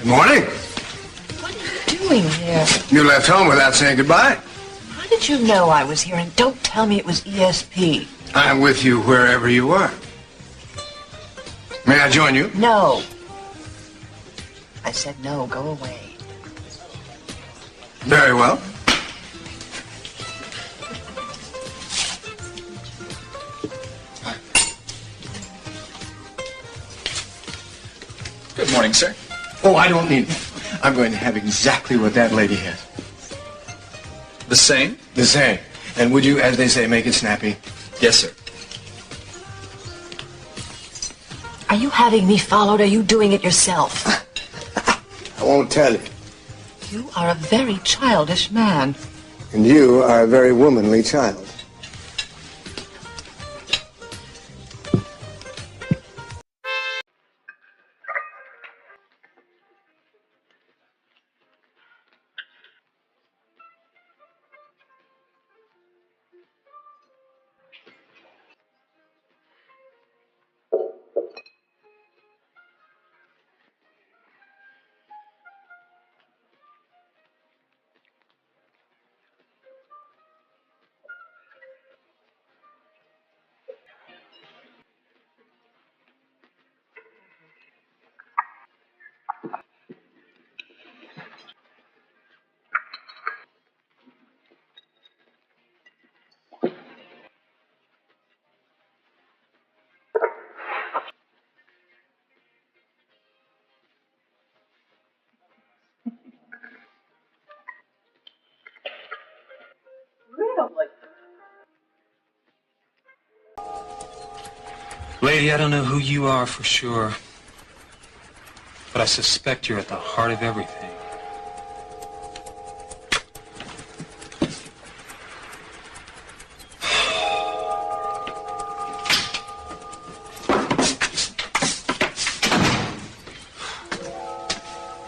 Good morning. What are you doing here? You left home without saying goodbye. How did you know I was here? And don't tell me it was ESP. I'm with you wherever you are. May I join you? No. I said no, go away. Very well. Good morning, sir. Oh, I don't need it. I'm going to have exactly what that lady has. The same? The same. And would you, as they say, make it snappy? Yes, sir. Are you having me followed? Or are you doing it yourself? I won't tell you. You are a very childish man. And you are a very womanly child. Lady, I don't know who you are for sure, but I suspect you're at the heart of everything.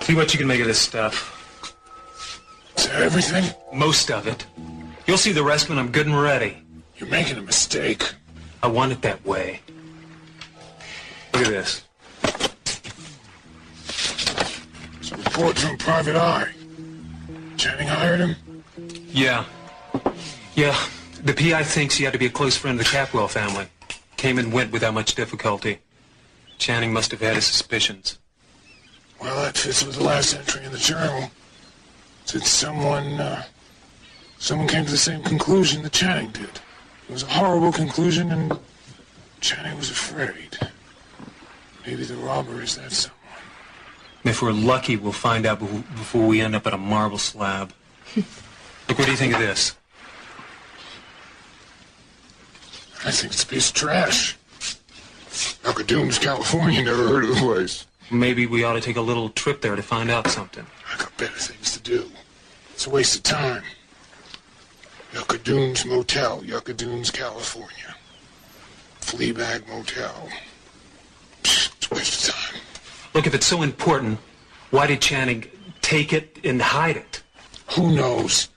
See what you can make of this stuff. Is that everything? Most of it. You'll see the rest when I'm good and ready. You're making a mistake. I want it that way. Look at this. It's a report from Private Eye. Channing hired him? Yeah. The PI thinks he had to be a close friend of the Capwell family. Came and went without much difficulty. Channing must have had his suspicions. Well, that fits with the last entry in the journal. Said someone came to the same conclusion that Channing did. It was a horrible conclusion, and Channing was afraid. Maybe the robber is that someone. If we're lucky, we'll find out before we end up at a marble slab. Look, what do you think of this? I think it's a piece of trash. Alcadunes, California, never heard of the place. Maybe we ought to take a little trip there to find out something. I got better things to do. It's a waste of time. Yucca Dunes Motel, Yucca Dunes, California. Fleabag Motel. It's a waste of time. Look, if it's so important, why did Channing take it and hide it? Who knows?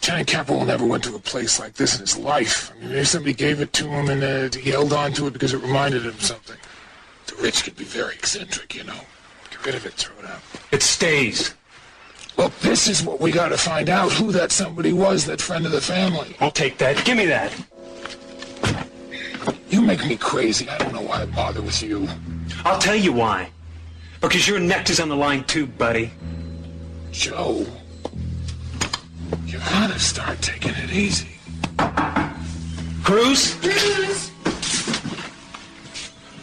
Channing Capwell never went to a place like this in his life. I mean, maybe somebody gave it to him and he held on to it because it reminded him of something. The rich can be very eccentric, you know. Get rid of it, throw it out. It stays. Look, this is what we gotta find out, who that somebody was, that friend of the family. I'll take that. Give me that. You make me crazy. I don't know why I bother with you. I'll tell you why. Because your neck is on the line too, buddy. Joe, you gotta start taking it easy. Cruz? Cruz!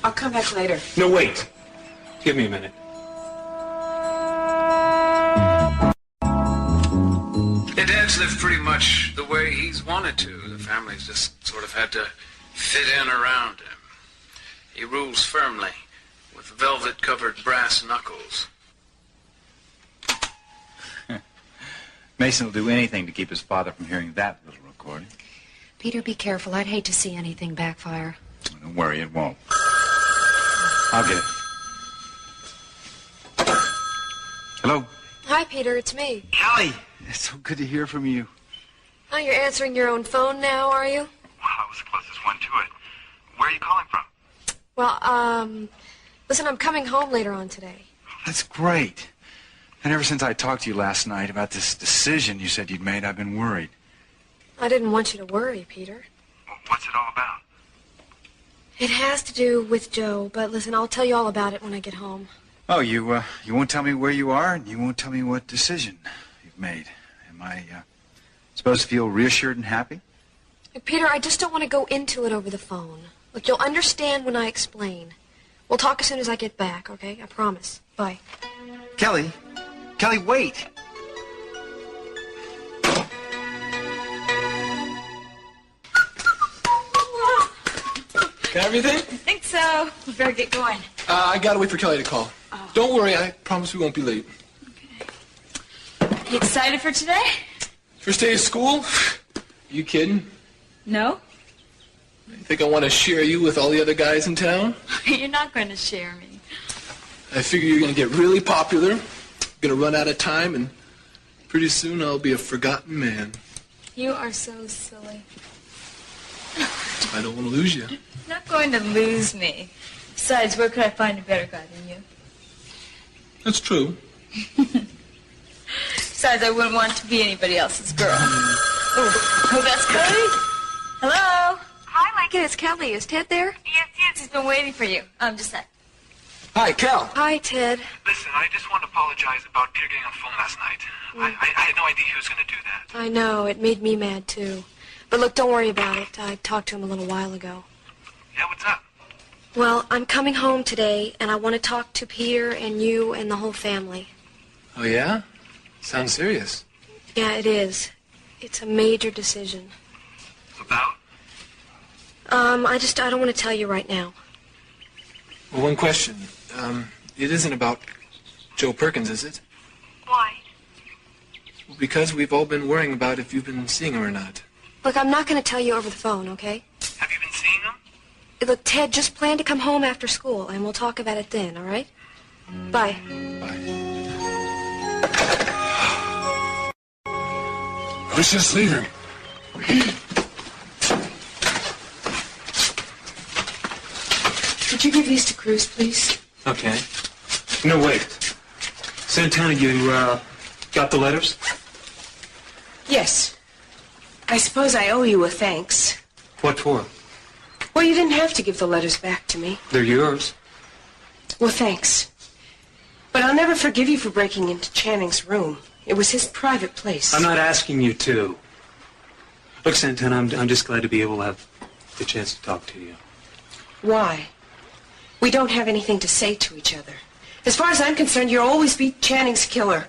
I'll come back later. No, wait. Give me a minute. Dad's lived pretty much the way he's wanted to. The family's just sort of had to fit in around him. He rules firmly, with velvet-covered brass knuckles. Mason will do anything to keep his father from hearing that little recording. Peter, be careful. I'd hate to see anything backfire. Don't worry, it won't. I'll get it. Hello? Hi, Peter. It's me. Allie! It's so good to hear from you. Oh, you're answering your own phone now, are you? Well, I was the closest one to it. Where are you calling from? Well, listen, I'm coming home later on today. That's great. And ever since I talked to you last night about this decision you said you'd made, I've been worried. I didn't want you to worry, Peter. Well, what's it all about? It has to do with Joe, but listen, I'll tell you all about it when I get home. Oh, you won't tell me where you are, and you won't tell me what decision you've made. Am I supposed to feel reassured and happy? Peter, I just don't want to go into it over the phone. Look, you'll understand when I explain. We'll talk as soon as I get back, okay? I promise. Bye. Kelly, wait. Got everything? I think so. We better get going. I gotta wait for Kelly to call. Oh. Don't worry, I promise we won't be late. Okay. You excited for today? First day of school? You kidding? No. You think I want to share you with all the other guys in town? You're not going to share me. I figure you're going to get really popular, going to run out of time, and pretty soon I'll be a forgotten man. You are so silly. I don't want to lose you. You're not going to lose me. Besides, where could I find a better guy than you? That's true. Besides, I wouldn't want to be anybody else's girl. Oh, that's Kelly? Hello? Hi, Lincoln. It's Kelly. Is Ted there? Yes. He's been waiting for you. Just that. Hi, Cal. Hi, Ted. Listen, I just want to apologize about Peter getting on the phone last night. I had no idea he was going to do that. I know. It made me mad, too. But look, don't worry about it. I talked to him a little while ago. Yeah, what's up? Well, I'm coming home today, and I want to talk to Peter and you and the whole family. Oh, yeah? Sounds serious. Yeah, it is. It's a major decision. About? I don't want to tell you right now. Well, one question. It isn't about Joe Perkins, is it? Why? Well, because we've all been worrying about if you've been seeing him or not. Look, I'm not going to tell you over the phone, okay? Have you been seeing him? Look, Ted, just plan to come home after school, and we'll talk about it then, all right? Bye. Bye. I was just leaving. Could you give these to Cruz, please? Okay. No, wait. Santana, you, got the letters? Yes. I suppose I owe you a thanks. What for? Well, you didn't have to give the letters back to me. They're yours. Well, thanks. But I'll never forgive you for breaking into Channing's room. It was his private place. I'm not asking you to. Look, Santana, I'm just glad to be able to have the chance to talk to you. Why? We don't have anything to say to each other. As far as I'm concerned, you'll always be Channing's killer.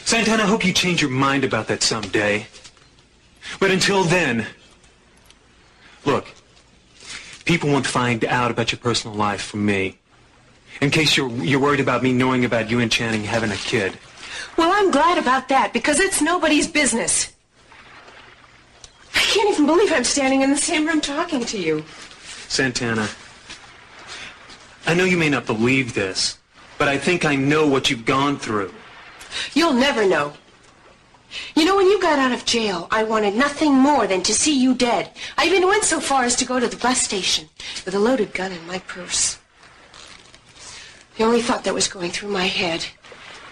Santana, I hope you change your mind about that someday. But until then, look, people won't find out about your personal life from me. In case you're worried about me knowing about you and Channing having a kid. Well, I'm glad about that, because it's nobody's business. I can't even believe I'm standing in the same room talking to you. Santana, I know you may not believe this, but I think I know what you've gone through. You'll never know. You know, when you got out of jail, I wanted nothing more than to see you dead. I even went so far as to go to the bus station with a loaded gun in my purse. The only thought that was going through my head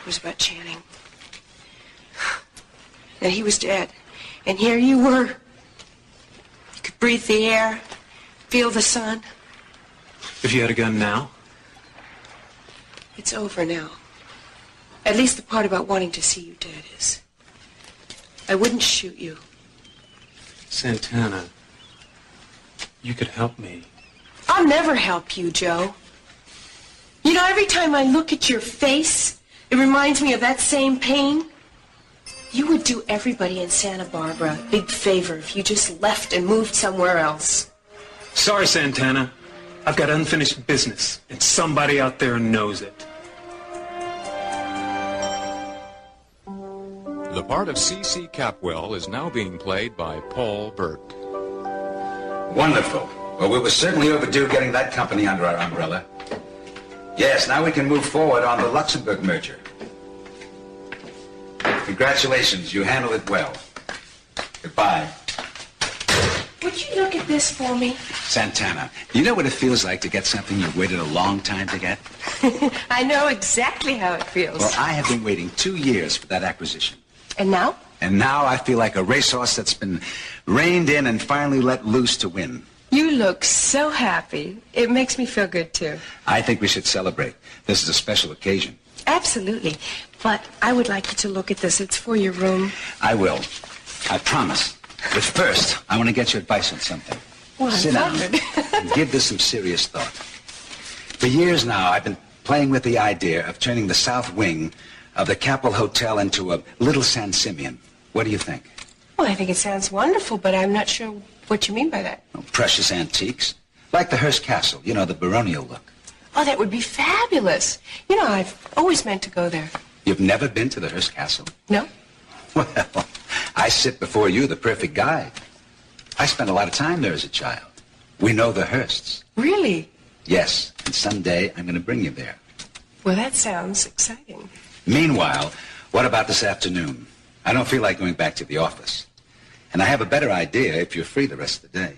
was about Channing. That he was dead. And here you were. You could breathe the air, feel the sun. If you had a gun now? It's over now. At least the part about wanting to see you dead is. I wouldn't shoot you. Santana, you could help me. I'll never help you, Joe. You know, every time I look at your face, it reminds me of that same pain. You would do everybody in Santa Barbara a big favor if you just left and moved somewhere else. Sorry, Santana. I've got unfinished business, and somebody out there knows it. The part of C.C. Capwell is now being played by Paul Burke. Wonderful. Well, we were certainly overdue getting that company under our umbrella. Yes, now we can move forward on the Luxembourg merger. Congratulations, you handled it well. Goodbye. would you look at this for me? Santana, you know what it feels like to get something you've waited a long time to get? I know exactly how it feels. Well, I have been waiting 2 years for that acquisition. And now? And now I feel like a racehorse that's been reined in and finally let loose to win. You look so happy. It makes me feel good, too. I think we should celebrate. This is a special occasion. Absolutely. But I would like you to look at this. It's for your room. I will. I promise. But first, I want to get your advice on something. Well, Sit down and give this some serious thought. For years now, I've been playing with the idea of turning the south wing of the Capitol Hotel into a little San Simeon. What do you think? Well, I think it sounds wonderful, but I'm not sure what you mean by that. Oh, precious antiques. Like the Hearst Castle, you know, the baronial look. Oh, that would be fabulous. You know, I've always meant to go there. You've never been to the Hearst Castle? No? Well, I sit before you, the perfect guide. I spent a lot of time there as a child. We know the Hearsts. Really? Yes, and someday I'm going to bring you there. Well, that sounds exciting. Meanwhile, what about this afternoon? I don't feel like going back to the office. And I have a better idea if you're free the rest of the day.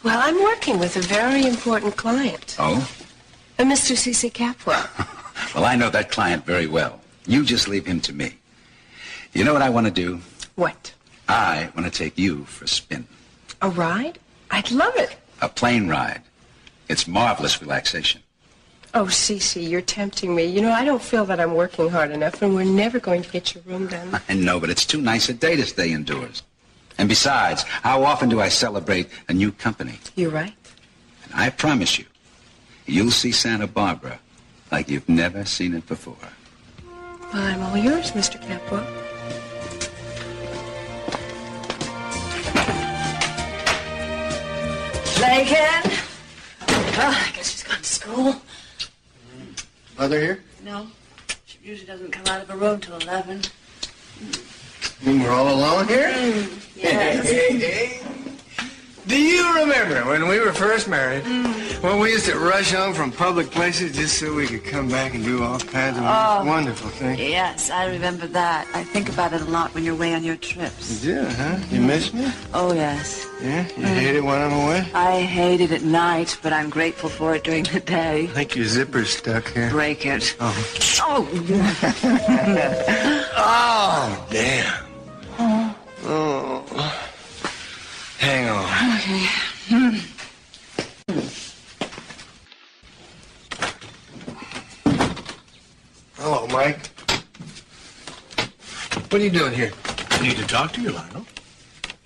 Well, I'm working with a very important client. Oh? A Mr. C.C. Capwell. Well, I know that client very well. You just leave him to me. You know what I want to do? What? I want to take you for a spin. A ride? I'd love it. A plane ride. It's marvelous relaxation. Oh, Cece, you're tempting me. You know, I don't feel that I'm working hard enough, and we're never going to get your room done. I know, but it's too nice a day to stay indoors. And besides, how often do I celebrate a new company? You're right. And I promise you, you'll see Santa Barbara like you've never seen it before. Well, I'm all yours, Mr. Capwell. Lincoln? Well, I guess she's gone to school. Mother here? No. She usually doesn't come out of her room till 11. We're all alone here? Yes. Hey. Do you remember when we were first married? When we used to rush home from public places just so we could come back and do all kinds of wonderful things? Yes, I remember that. I think about it a lot when you're away on your trips. You do, huh? You miss me? Oh, yes. Yeah? You hate it when I'm away? I hate it at night, but I'm grateful for it during the day. I think your zipper's stuck here. Break it. Oh. Oh! Oh, damn. Oh. Hang on. Okay. Hello, Mike. What are you doing here? I need to talk to you, Lionel.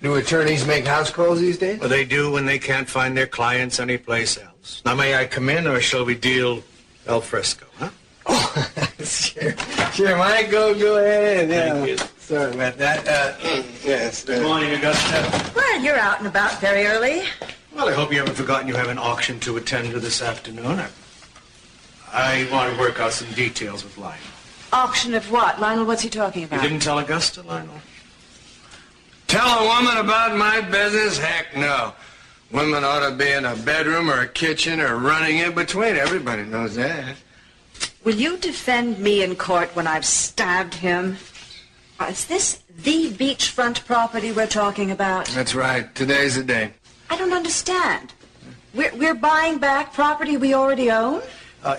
Do attorneys make house calls these days? Well, they do when they can't find their clients anyplace else. Now, may I come in, or shall we deal al fresco, huh? Oh, sure. Sure, Mike, go ahead. Yeah. Thank you. Sorry about that. Yes. Good morning, Augusta. Well, you're out and about very early. Well, I hope you haven't forgotten you have an auction to attend to this afternoon. I want to work out some details with Lionel. Auction of what? Lionel, what's he talking You about? didn't tell Augusta, Lionel? Tell a woman about my business? Heck no. Women ought to be in a bedroom or a kitchen or running in between. Everybody knows that. Will you defend me in court when I've stabbed him? Is this the beachfront property we're talking about? That's right. Today's the day. I don't understand. We're buying back property we already own?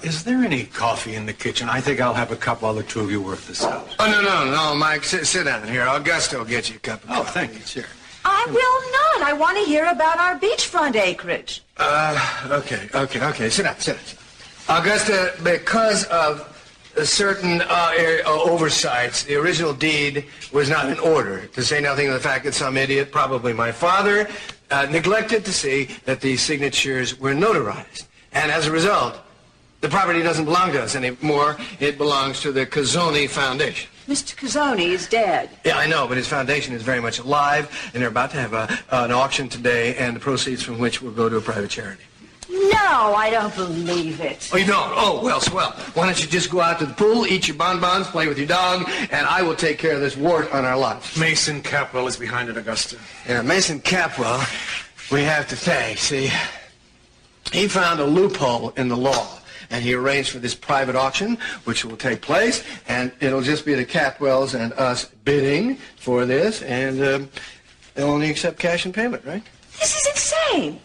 Is there any coffee in the kitchen? I think I'll have a cup while the two of you work this out. Oh, no, Mike. Sit down here. Augusta will get you a cup of coffee. Oh, thank you. Sure. I will not. I want to hear about our beachfront acreage. Okay. Sit down. Augusta, because of certain oversights, the original deed was not in order, to say nothing of the fact that some idiot, probably my father, neglected to see that the signatures were notarized. And as a result, the property doesn't belong to us anymore. It belongs to the Cazzoni Foundation. Mr. Cazzoni is dead. Yeah, I know, but his foundation is very much alive, and they're about to have an auction today, and the proceeds from which will go to a private charity. No, I don't believe it. Oh, you don't? Oh, well, swell. Why don't you just go out to the pool, eat your bonbons, play with your dog, and I will take care of this wart on our lives. Mason Capwell is behind it, Augusta. Yeah, Mason Capwell, we have to thank. See, he found a loophole in the law, and he arranged for this private auction, which will take place, and it'll just be the Capwells and us bidding for this, and They'll only accept cash and payment, right? This is insane.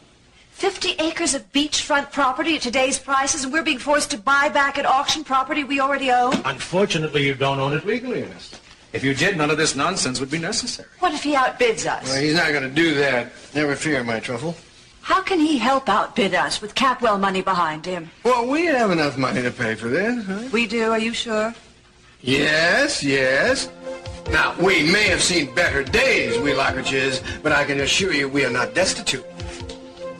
50 acres of beachfront property at today's prices, and we're being forced to buy back at auction property we already own? Unfortunately, you don't own it legally, Ernest. If you did, none of this nonsense would be necessary. What if he outbids us? Well, he's not going to do that. Never fear, my truffle. How can he help outbid us with Capwell money behind him? Well, we have enough money to pay for this, huh? We do, are you sure? Yes, yes. Now, we may have seen better days, we Lockridges, but I can assure you we are not destitute.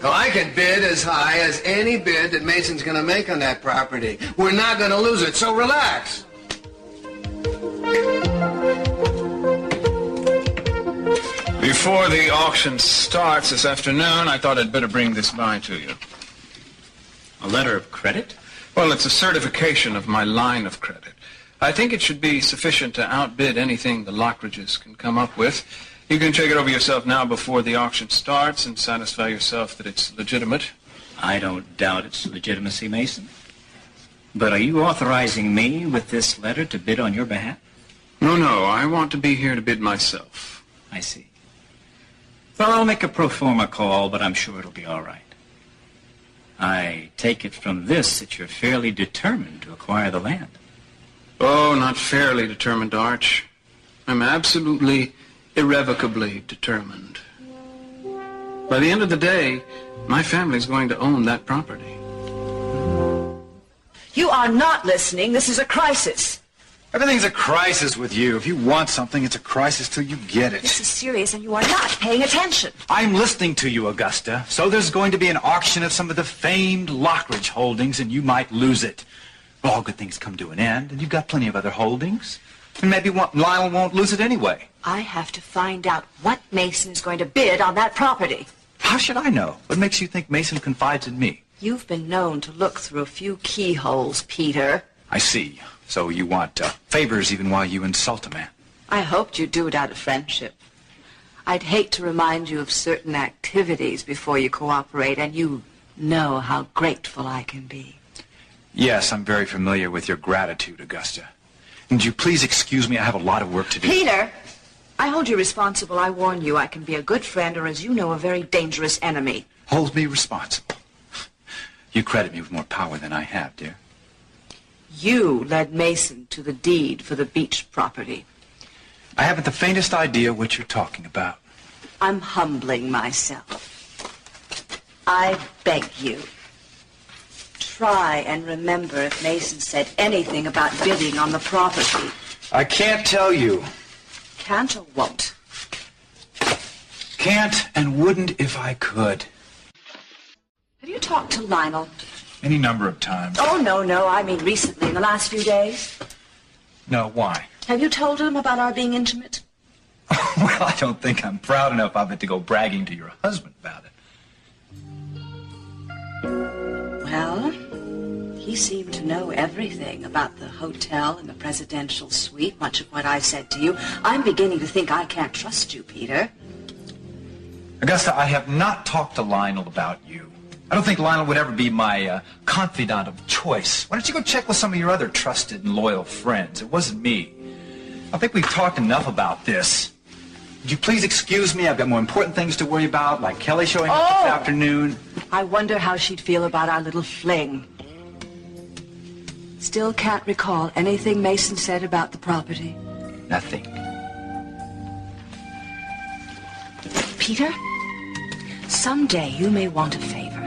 Now, I can bid as high as any bid that Mason's going to make on that property. We're not going to lose it, so relax. Before the auction starts this afternoon, I thought I'd better bring this by to you. A letter of credit? Well, it's a certification of my line of credit. I think it should be sufficient to outbid anything the Lockridges can come up with. You can check it over yourself now before the auction starts and satisfy yourself that it's legitimate. I don't doubt its legitimacy, Mason. But are you authorizing me with this letter to bid on your behalf? No, I want to be here to bid myself. I see. Well, I'll make a pro forma call, but I'm sure it'll be all right. I take it from this that you're fairly determined to acquire the land. Oh, not fairly determined, Arch. I'm absolutely, irrevocably determined. By the end of the day, my family's going to own that property. You are not listening. This is a crisis. Everything's a crisis with you. If you want something, it's a crisis till you get it. This is serious, and you are not paying attention. I'm listening to you, Augusta. So there's going to be an auction of some of the famed Lockridge holdings, and you might lose it. Well, all good things come to an end, and you've got plenty of other holdings. And maybe Lionel won't lose it anyway. I have to find out what Mason is going to bid on that property. How should I know? What makes you think Mason confides in me? You've been known to look through a few keyholes, Peter. I see. So you want favors even while you insult a man. I hoped you'd do it out of friendship. I'd hate to remind you of certain activities before you cooperate, and you know how grateful I can be. Yes, I'm very familiar with your gratitude, Augusta. And would you please excuse me? I have a lot of work to do. Peter, I hold you responsible. I warn you, I can be a good friend or, as you know, a very dangerous enemy. Hold me responsible. You credit me with more power than I have, dear. You led Mason to the deed for the beach property. I haven't the faintest idea what you're talking about. I'm humbling myself. I beg you, try and remember if Mason said anything about bidding on the property. I can't tell you. Can't or won't? Can't and wouldn't if I could. Have you talked to Lionel? Any number of times. Oh, no. I mean recently, in the last few days. No, why? Have you told him about our being intimate? Well, I don't think I'm proud enough of it to go bragging to your husband about it. Well, he seemed to know everything about the hotel and the presidential suite, much of what I said to you. I'm beginning to think I can't trust you, Peter. Augusta, I have not talked to Lionel about you. I don't think Lionel would ever be my confidant of choice. Why don't you go check with some of your other trusted and loyal friends? It wasn't me. I think we've talked enough about this. Would you please excuse me? I've got more important things to worry about, like Kelly showing up this afternoon. I wonder how she'd feel about our little fling. Still can't recall anything Mason said about the property. Nothing. Peter, someday you may want a favor.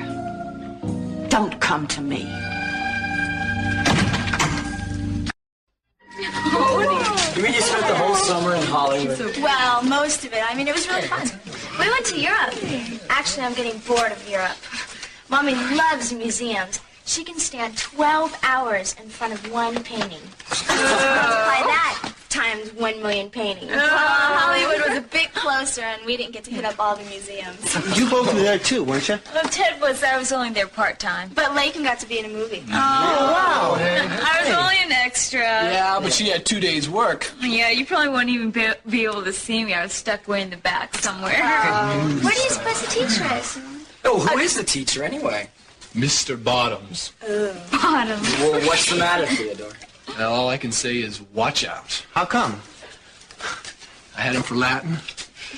Don't come to me. You mean you spent the whole summer in Hollywood? Well, most of it. I mean, it was really fun. We went to Europe. Actually, I'm getting bored of Europe. Mommy loves museums. She can stand 12 hours in front of one painting. Multiply that times 1 million paintings. Hollywood was a bit closer, and we didn't get to hit up all the museums. You both were there too, weren't you? Well, Ted was. I was only there part-time. But Lakin got to be in a movie. Oh, wow. I was only an extra. Yeah, but she had 2 days' work. Yeah, you probably wouldn't even be able to see me. I was stuck way in the back somewhere. Where do you suppose the teacher is? Oh, who is the teacher anyway? Mr. Bottoms. Bottoms. Well, what's the matter, Theodore? Well, all I can say is watch out. How come? I had him for Latin.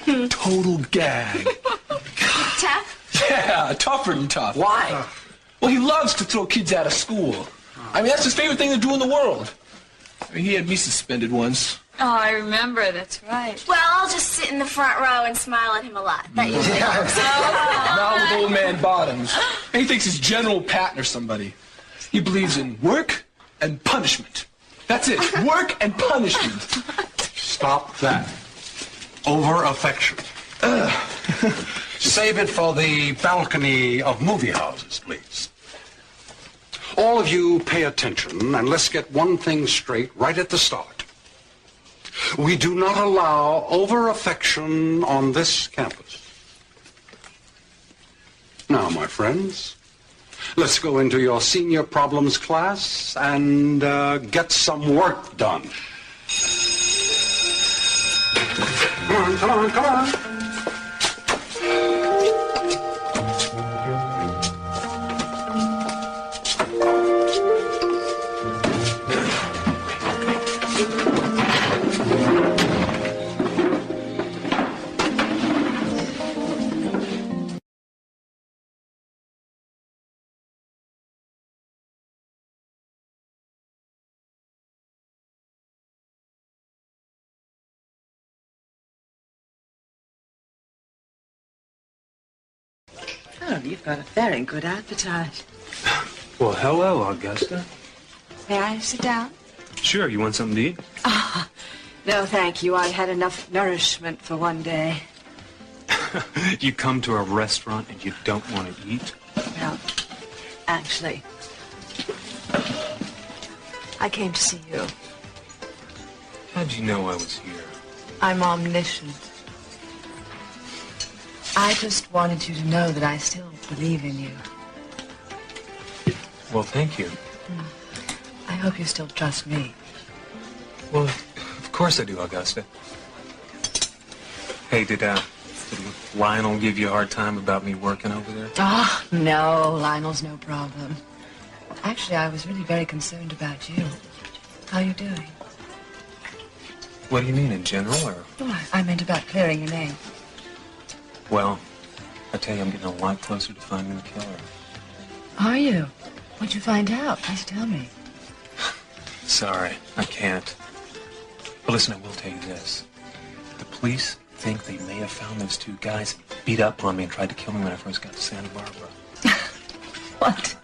Total gag. Tough? Yeah, tougher than tough. Why? Well, he loves to throw kids out of school. I mean, that's his favorite thing to do in the world. I mean, he had me suspended once. Oh, I remember. That's right. Well, I'll just sit in the front row and smile at him a lot. That usually helps. Now with old man Bottoms. And he thinks he's General Patton or somebody. He believes in work and punishment. That's it. Work and punishment. Stop that. Over-affection. Save it for the balcony of movie houses, please. All of you pay attention, and let's get one thing straight right at the start. We do not allow over-affection on this campus. Now, my friends, let's go into your senior problems class and get some work done. Come on, come on, come on. Oh, you've got a very good appetite. Well, hello, Augusta. May I sit down? Sure, you want something to eat? Ah, no, thank you. I had enough nourishment for one day. You come to a restaurant and you don't want to eat? Well, actually, I came to see you. How'd you know I was here? I'm omniscient. I just wanted you to know that I still believe in you. Well, thank you. I hope you still trust me. Well, of course I do, Augusta. Hey, did Lionel give you a hard time about me working over there? Oh, no, Lionel's no problem. Actually, I was really very concerned about you. How are you doing? What do you mean, in general, or? Oh, I meant about clearing your name. Well, I tell you, I'm getting a lot closer to finding the killer. Are you? What'd you find out? Please tell me. Sorry, I can't. But listen, I will tell you this. The police think they may have found those two guys who beat up on me and tried to kill me when I first got to Santa Barbara. What?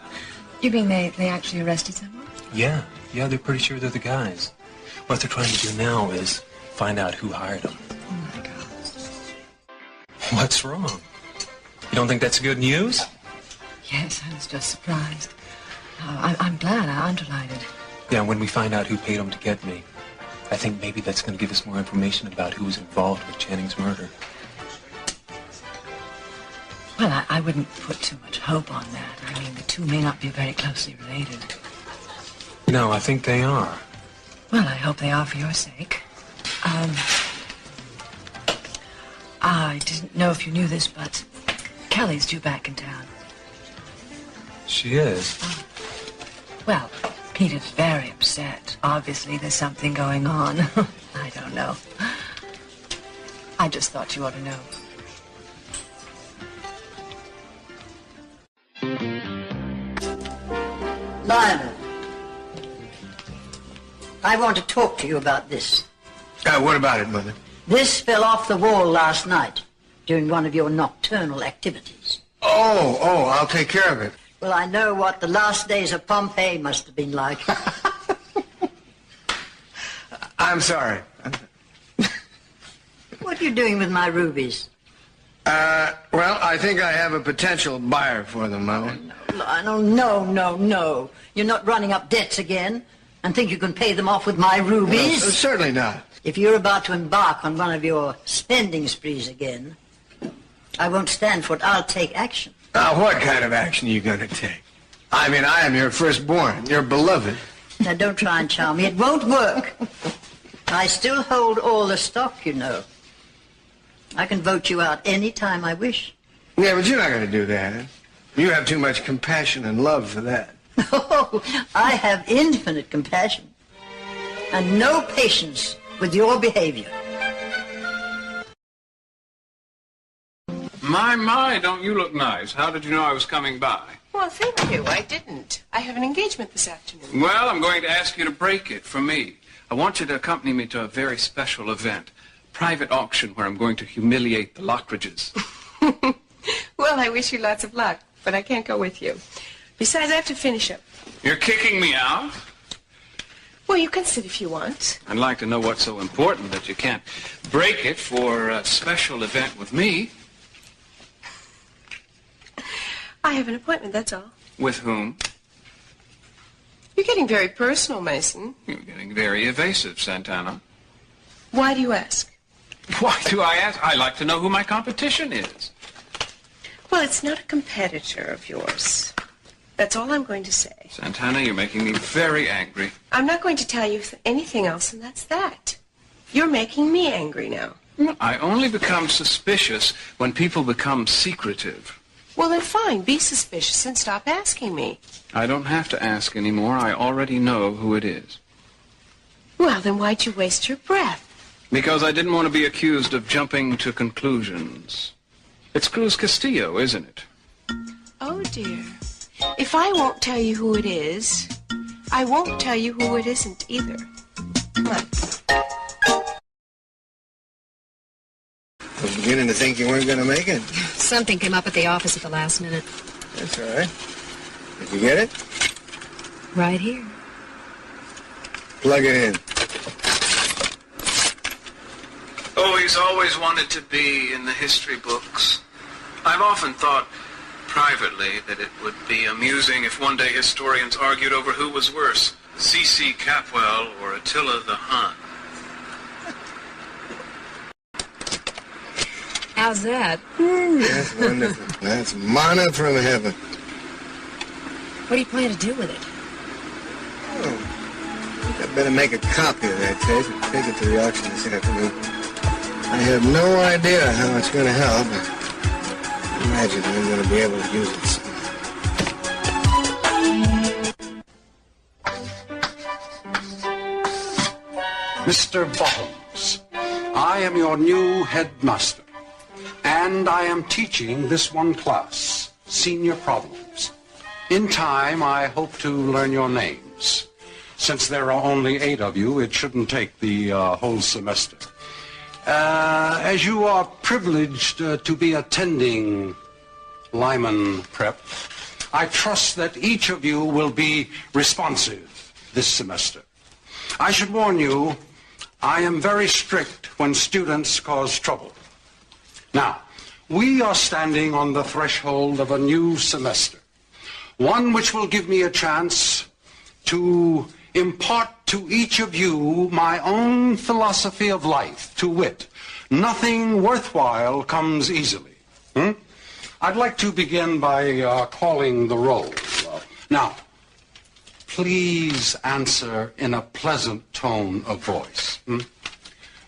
You mean they actually arrested someone? Yeah, they're pretty sure they're the guys. What they're trying to do now is find out who hired them. Oh, my God. What's wrong? You don't think that's good news? Yes, I was just surprised. I'm glad. I'm delighted. Yeah, when we find out who paid them to get me, I think maybe that's going to give us more information about who was involved with Channing's murder. Well, I wouldn't put too much hope on that. I mean, the two may not be very closely related. No, I think they are. Well, I hope they are for your sake. I didn't know if you knew this, but Kelly's due back in town. She is? Well, Peter's very upset. Obviously, there's something going on. I don't know. I just thought you ought to know. Lionel, I want to talk to you about this. What about it, Mother? This fell off the wall last night during one of your nocturnal activities. Oh, I'll take care of it. Well, I know what the last days of Pompeii must have been like. I'm sorry. What are you doing with my rubies? Well, I think I have a potential buyer for them, Mother. Lionel, no. You're not running up debts again and think you can pay them off with my rubies? No, certainly not. If you're about to embark on one of your spending sprees again, I won't stand for it. I'll take action. Now, what kind of action are you going to take? I mean, I am your firstborn, your beloved. Now, don't try and charm me. It won't work. I still hold all the stock, you know. I can vote you out any time I wish. Yeah, but you're not going to do that. You have too much compassion and love for that. Oh, I have infinite compassion and no patience with your behavior. My, don't you look nice. How did you know I was coming by? Well, thank you. I didn't. I have an engagement this afternoon. Well, I'm going to ask you to break it for me. I want you to accompany me to a very special event. Private auction where I'm going to humiliate the Lockridges. Well, I wish you lots of luck, but I can't go with you. Besides, I have to finish up. You're kicking me out? Well, you can sit if you want. I'd like to know what's so important that you can't break it for a special event with me. I have an appointment, that's all. With whom? You're getting very personal, Mason. You're getting very evasive, Santana. Why do you ask? Why do I ask? I like to know who my competition is. Well, it's not a competitor of yours. That's all I'm going to say. Santana, you're making me very angry. I'm not going to tell you anything else, and that's that. You're making me angry now. I only become suspicious when people become secretive. Well, then fine. Be suspicious and stop asking me. I don't have to ask anymore. I already know who it is. Well, then why'd you waste your breath? Because I didn't want to be accused of jumping to conclusions. It's Cruz Castillo, isn't it? Oh, dear. If I won't tell you who it is, I won't tell you who it isn't either. Come on. I was beginning to think you weren't going to make it. Something came up at the office at the last minute. That's all right. Did you get it? Right here. Plug it in. Oh, he's always wanted to be in the history books. I've often thought privately that it would be amusing if one day historians argued over who was worse, C.C. Capwell or Attila the Hun. How's that? That's wonderful. That's manna from heaven. What do you plan to do with it? Oh, I better make a copy of that tape and take it to the auction this afternoon. I have no idea how it's going to help, but I imagine I'm going to be able to use it somehow. Mr. Bottoms, I am your new headmaster, and I am teaching this one class, Senior Problems. In time, I hope to learn your names. Since there are only 8 of you, it shouldn't take the whole semester. As you are privileged to be attending Lyman Prep, I trust that each of you will be responsive this semester. I should warn you, I am very strict when students cause trouble. Now, we are standing on the threshold of a new semester, one which will give me a chance to impart to each of you my own philosophy of life, to wit, nothing worthwhile comes easily. I'd like to begin by calling the roll. Now, please answer in a pleasant tone of voice.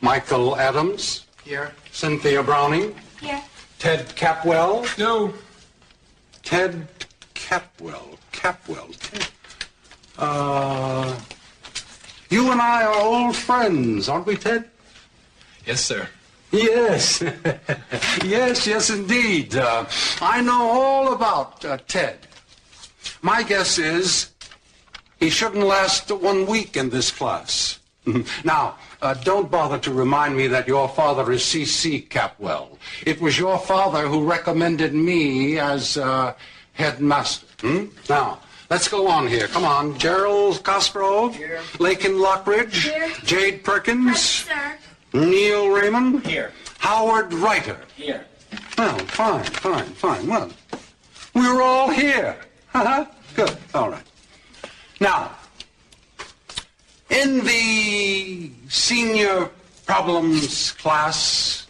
Michael Adams? Here. Cynthia Browning? Here. Ted Capwell? No. Ted Capwell. Ted. You and I are old friends, aren't we, Ted? Yes, sir. Yes. yes, indeed. I know all about Ted. My guess is he shouldn't last 1 week in this class. Now, don't bother to remind me that your father is C.C. Capwell. It was your father who recommended me as headmaster. Now, let's go on here. Come on. Gerald Cosgrove. Here. Lakin Lockridge. Here. Jade Perkins. Sir. Neil Raymond. Here. Howard Reiter. Here. Well, fine. Well, we're all here. Good. All right. Now, in the senior problems class,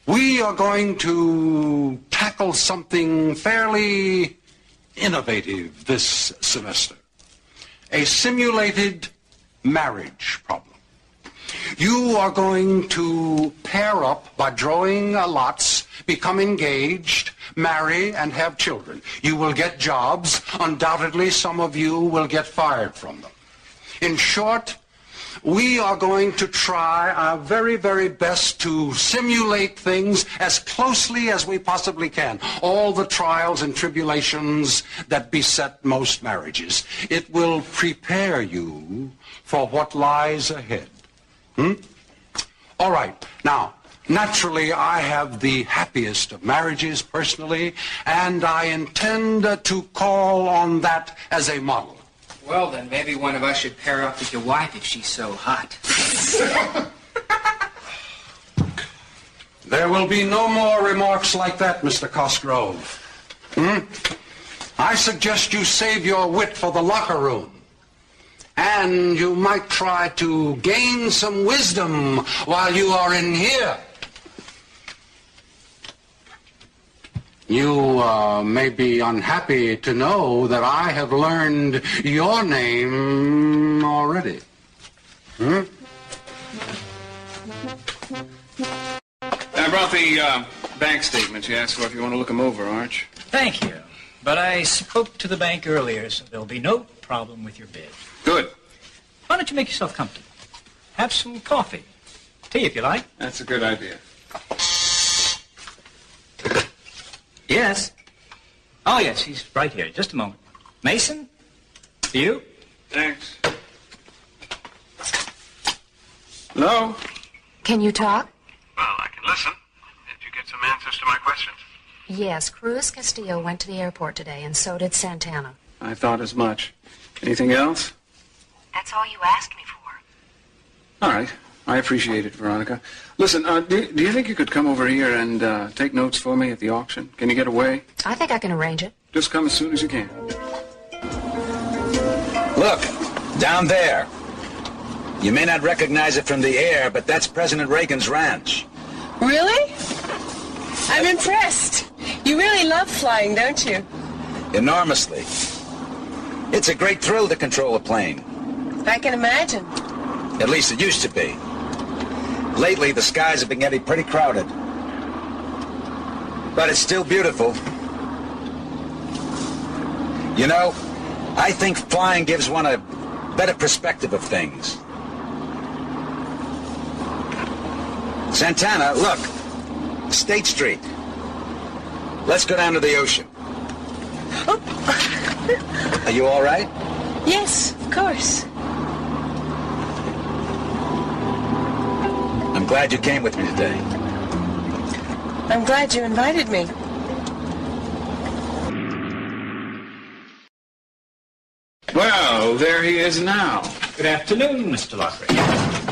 we are going to tackle something fairly innovative this semester. A simulated marriage problem. You are going to pair up by drawing lots, become engaged, marry, and have children. You will get jobs. Undoubtedly, some of you will get fired from them. In short, we are going to try our very, very best to simulate things as closely as we possibly can. All the trials and tribulations that beset most marriages. It will prepare you for what lies ahead. All right. Now, naturally, I have the happiest of marriages personally, and I intend to call on that as a model. Well, then, maybe one of us should pair up with your wife if she's so hot. There will be no more remarks like that, Mr. Cosgrove. I suggest you save your wit for the locker room. And you might try to gain some wisdom while you are in here. You may be unhappy to know that I have learned your name already. I brought the bank statements you asked for if you want to look them over, Arch. Thank you. But I spoke to the bank earlier, so there'll be no problem with your bid. Good. Why don't you make yourself comfortable? Have some coffee. Tea, if you like. That's a good idea. Yes. Oh, yes, he's right here. Just a moment. Mason? You? Thanks. Hello? Can you talk? Well, I can listen. Did you get some answers to my questions? Yes, Cruz Castillo went to the airport today, and so did Santana. I thought as much. Anything else? That's all you asked me for. All right. I appreciate it, Veronica. Listen, do you think you could come over here and take notes for me at the auction? Can you get away? I think I can arrange it. Just come as soon as you can. Look, down there. You may not recognize it from the air, but that's President Reagan's ranch. Really? I'm impressed. You really love flying, don't you? Enormously. It's a great thrill to control a plane. I can imagine. At least it used to be. Lately, the skies have been getting pretty crowded. But it's still beautiful. You know, I think flying gives one a better perspective of things. Santana, look. State Street. Let's go down to the ocean. Are you all right? Yes, of course. I'm glad you came with me today. I'm glad you invited me. Well, there he is now. Good afternoon, Mr. Lockery.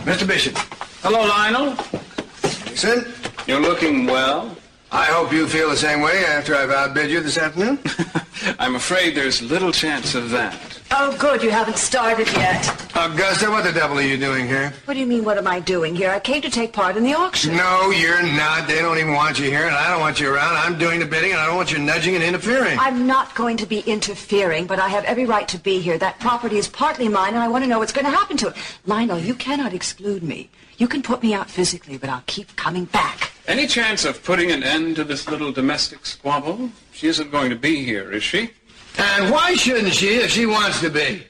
Mr. Bishop. Hello, Lionel. Mason. You're looking well. I hope you feel the same way after I've outbid you this afternoon. I'm afraid there's little chance of that. Oh, good, you haven't started yet. Augusta, what the devil are you doing here? What do you mean, what am I doing here? I came to take part in the auction. No, you're not. They don't even want you here, and I don't want you around. I'm doing the bidding, and I don't want you nudging and interfering. I'm not going to be interfering, but I have every right to be here. That property is partly mine, and I want to know what's going to happen to it. Lionel, you cannot exclude me. You can put me out physically, but I'll keep coming back. Any chance of putting an end to this little domestic squabble? She isn't going to be here, is she? And why shouldn't she if she wants to be?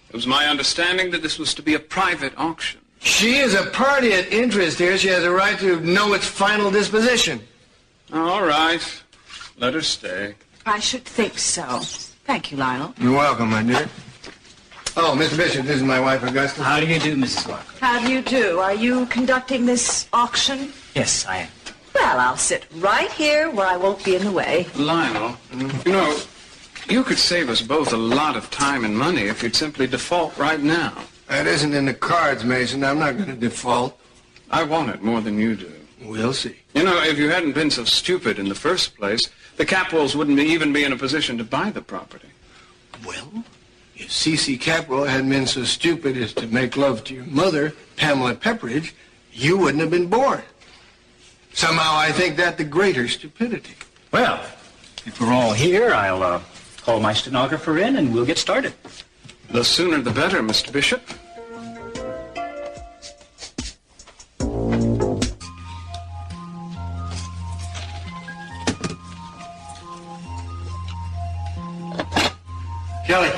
It was my understanding that this was to be a private auction. She is a party at interest here. She has a right to know its final disposition. All right. Let her stay. I should think so. Thank you, Lionel. You're welcome, my dear. Oh, Mr. Bishop, this is my wife, Augusta. How do you do, Mrs. Walker? How do you do? Are you conducting this auction? Yes, I am. Well, I'll sit right here where I won't be in the way. Lionel, you know, you could save us both a lot of time and money if you'd simply default right now. That isn't in the cards, Mason. I'm not going to default. I want it more than you do. We'll see. You know, if you hadn't been so stupid in the first place, the Capwells wouldn't even be in a position to buy the property. Well, if C.C. Capwell hadn't been so stupid as to make love to your mother, Pamela Pepperidge, you wouldn't have been born. Somehow I think that the greater stupidity. Well, if we're all here, I'll call my stenographer in and we'll get started. The sooner the better, Mr. Bishop. Kelly.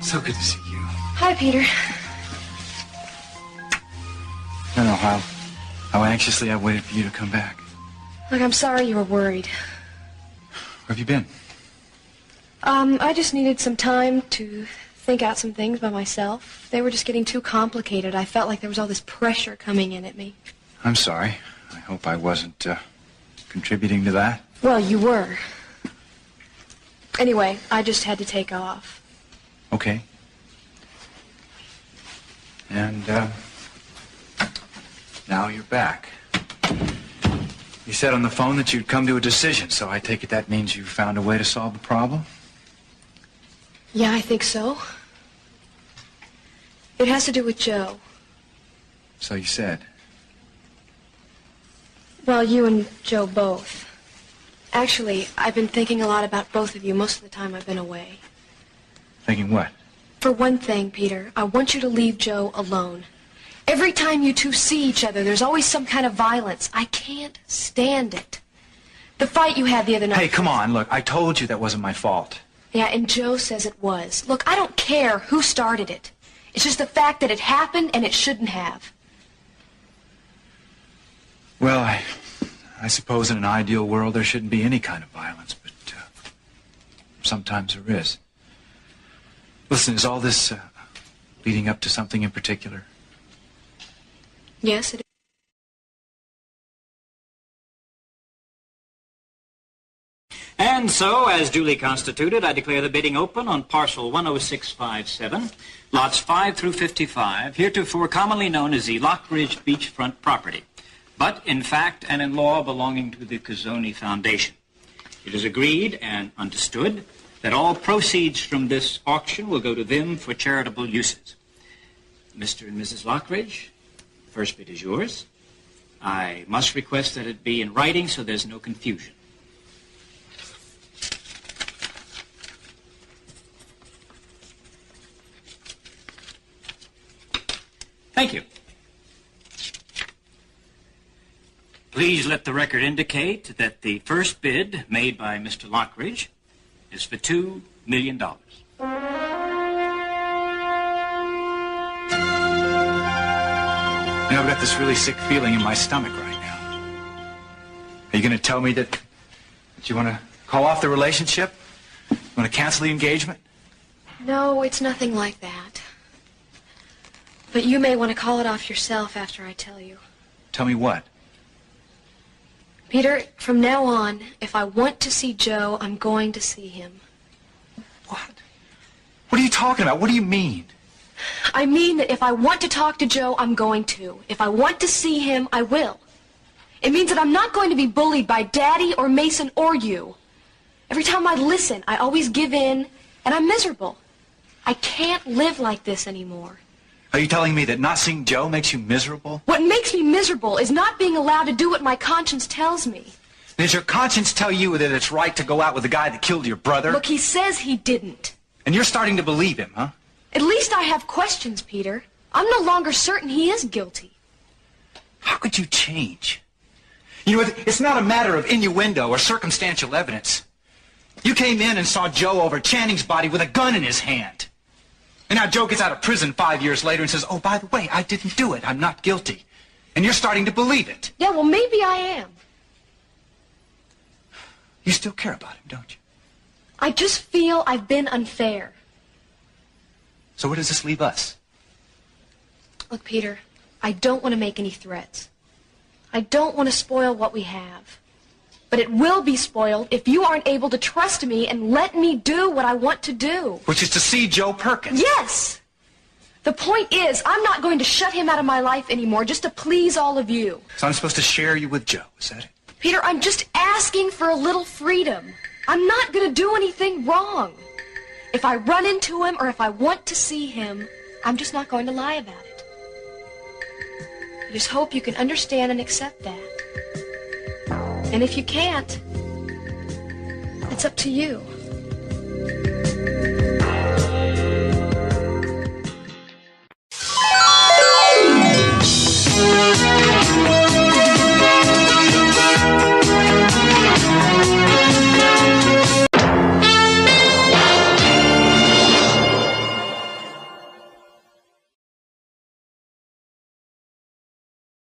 So good to see you. Hi, Peter. don't know how anxiously I waited for you to come back. Look, I'm sorry you were worried. Where have you been? I just needed some time to think out some things by myself. They were just getting too complicated. I felt like there was all this pressure coming in at me. I'm sorry. I hope I wasn't contributing to that. Well, you were. Anyway, I just had to take off. Okay. And now you're back. You said on the phone that you'd come to a decision, so I take it that means you found a way to solve the problem? Yeah, I think so. It has to do with Joe. So you said. Well, you and Joe both. Actually, I've been thinking a lot about both of you most of the time I've been away. Thinking what? For one thing, Peter, I want you to leave Joe alone. Every time you two see each other, there's always some kind of violence. I can't stand it. The fight you had the other night... Hey, come on, look, I told you that wasn't my fault. Yeah, and Joe says it was. Look, I don't care who started it. It's just the fact that it happened and it shouldn't have. Well, I suppose in an ideal world there shouldn't be any kind of violence, but sometimes there is. Listen, is all this leading up to something in particular? Yes, it is. And so, as duly constituted, I declare the bidding open on parcel 10657, lots 5 through 55, heretofore commonly known as the Lockridge beachfront property, but in fact and in law belonging to the Cazzoni Foundation. It is agreed and understood that all proceeds from this auction will go to them for charitable uses. Mr. and Mrs. Lockridge, the first bid is yours. I must request that it be in writing so there's no confusion. Thank you. Please let the record indicate that the first bid made by Mr. Lockridge is for $2 million. You know, I've got this really sick feeling in my stomach right now. Are you going to tell me that you want to call off the relationship? You want to cancel the engagement? No, it's nothing like that. But you may want to call it off yourself after I tell you. Tell me what? Peter, from now on, if I want to see Joe, I'm going to see him. What are you talking about? What do you mean? I mean that if I want to talk to Joe, I'm going to. If I want to see him, I will. It means that I'm not going to be bullied by Daddy or Mason or you. Every time I listen, I always give in, and I'm miserable. I can't live like this anymore. Are you telling me that not seeing Joe makes you miserable? What makes me miserable is not being allowed to do what my conscience tells me. Does your conscience tell you that it's right to go out with the guy that killed your brother? Look, he says he didn't. And you're starting to believe him, huh? At least I have questions, Peter. I'm no longer certain he is guilty. How could you change? You know, it's not a matter of innuendo or circumstantial evidence. You came in and saw Joe over Channing's body with a gun in his hand. And now Joe gets out of prison 5 years later and says, oh, by the way, I didn't do it. I'm not guilty. And you're starting to believe it. Yeah, well, maybe I am. You still care about him, don't you? I just feel I've been unfair. So where does this leave us? Look, Peter, I don't want to make any threats. I don't want to spoil what we have. But it will be spoiled if you aren't able to trust me and let me do what I want to do. Which is to see Joe Perkins. Yes! The point is, I'm not going to shut him out of my life anymore just to please all of you. So I'm supposed to share you with Joe, is that it? Peter, I'm just asking for a little freedom. I'm not going to do anything wrong. If I run into him or if I want to see him, I'm just not going to lie about it. I just hope you can understand and accept that. And if you can't, it's up to you.